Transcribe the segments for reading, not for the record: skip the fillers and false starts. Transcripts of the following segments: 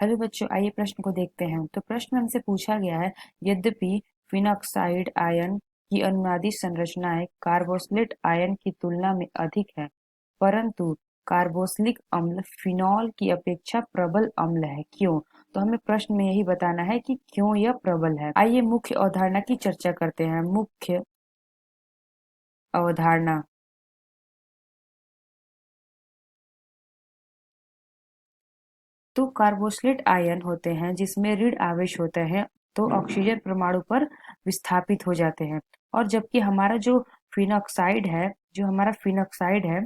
Hello बच्चों, आइए प्रश्न को देखते हैं। तो प्रश्न में हमसे पूछा गया है, यद्यपि फिनॉक्साइड आयन की अनुनादी संरचनाएं कार्बोक्सिलिक आयन की तुलना में अधिक है, परंतु कार्बोक्सिलिक अम्ल फिनॉल की अपेक्षा प्रबल अम्ल है, क्यों? तो हमें प्रश्न में यही बताना है कि क्यों यह प्रबल है। आइए मुख्य अवधारणा की चर्चा करते हैं। मुख्य अवधारणा। तो कार्बोक्सिलेट आयन होते हैं जिसमें ऋण आवेश होते हैं, तो ऑक्सीजन परमाणु पर विस्थापित हो जाते हैं। और जबकि हमारा जो हमारा फिनॉक्साइड है,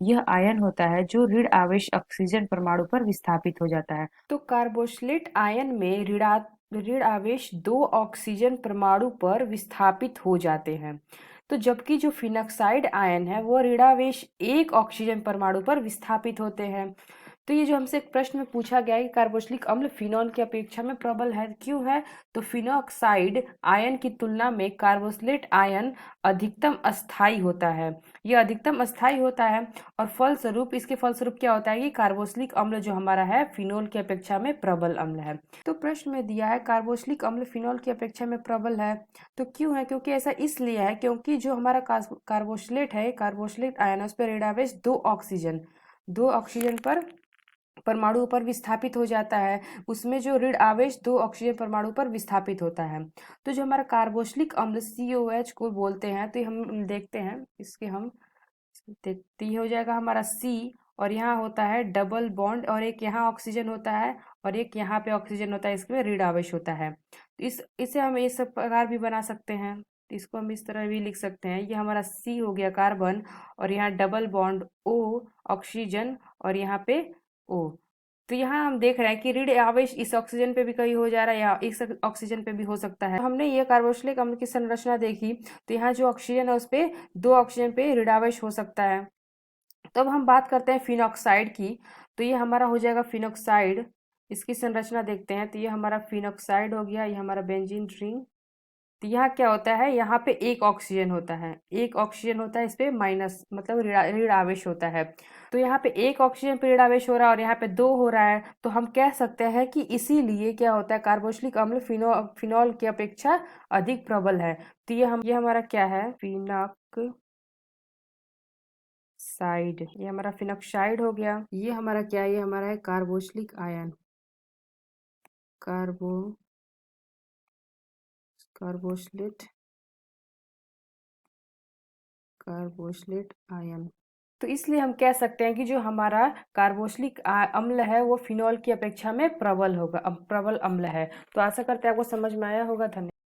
यह आयन होता है जो ऋण आवेश ऑक्सीजन परमाणु पर विस्थापित हो जाता है। तो कार्बोक्सिलेट आयन में ऋण आवेश 2 ऑक्सीजन परमाणु पर विस्थापित हो जाते हैं। तो जबकि जो फिनॉक्साइड आयन है वो ऋणावेश 1 ऑक्सीजन परमाणु पर विस्थापित होते हैं। तो ये जो हमसे एक प्रश्न में पूछा गया है कि कार्बोक्सिलिक अम्ल फिनॉल की अपेक्षा में प्रबल है, क्यों है? तो फिनॉक्साइड आयन की तुलना में कार्बोक्सिलेट आयन अधिकतम अस्थायी होता है। यह अधिकतम अस्थायी होता है और इसके फलस्वरूप क्या होता है कि कार्बोक्सिलिक अम्ल जो हमारा है फिनॉल की अपेक्षा में प्रबल अम्ल है। तो प्रश्न में दिया है कार्बोक्सिलिक अम्ल फिनॉल की अपेक्षा में प्रबल है, तो क्यों है? क्योंकि ऐसा इसलिए है क्योंकि जो हमारा कार्बोक्सिलेट आयन है उस पर ऋणावेश 2 ऑक्सीजन पर परमाणु पर विस्थापित हो जाता है। उसमें जो ऋण आवेश 2 ऑक्सीजन परमाणु पर विस्थापित होता है। तो जो हमारा कार्बोक्सिलिक अम्ल COH को बोलते हैं, तो हम देखते हैं इसके हम देखते ही हो जाएगा हमारा C, और यहाँ होता है डबल बॉन्ड, और एक यहाँ ऑक्सीजन होता है और एक यहाँ पे ऑक्सीजन होता है, इसमें ऋण आवेश होता है। तो इसे हम इस प्रकार भी बना सकते हैं। तो इसको हम इस तरह भी लिख सकते हैं, ये हमारा C हो गया कार्बन, और यहाँ डबल बॉन्ड O ऑक्सीजन, और यहाँ पे O। तो यहाँ हम देख रहे हैं कि ऋण आवेश इस ऑक्सीजन पे भी कहीं हो जा रहा है या इस ऑक्सीजन पे भी हो सकता है। हमने ये कार्बोक्सिलिक अम्ल की संरचना देखी, तो यहाँ जो ऑक्सीजन है उस पे 2 ऑक्सीजन पे ऋण आवेश हो सकता है। तो अब हम बात करते हैं फिनॉक्साइड की। तो ये हमारा हो जाएगा फिनॉक्साइड। इसकी संरचना देखते हैं, तो ये हमारा फिनॉक्साइड हो गया, ये हमारा बेंजीन रिंग। तो यहाँ क्या होता है, यहाँ पे एक ऑक्सीजन होता है, एक ऑक्सीजन होता है, इस पे माइनस मतलब ऋण आवेश होता है। तो यहाँ पे एक ऑक्सीजन पे ऋण आवेश हो रहा है और यहाँ पे 2 हो रहा है, तो हम कह सकते हैं कि इसीलिए क्या होता है, कार्बोक्सिलिक अम्ल फिनॉल की अपेक्षा अधिक प्रबल है। तो ये हमारा क्या है, ये हमारा फिनॉक्साइड हो गया। ये हमारा क्या है, ये हमारा है carboxylic ion, कार्बो carboxylate carboxylate ion. तो इसलिए हम कह सकते हैं कि जो हमारा कार्बोक्सिलिक अम्ल है वो फिनॉल की अपेक्षा में प्रबल अम्ल है। तो आशा करते हैं आपको समझ में आया होगा। धन्यवाद।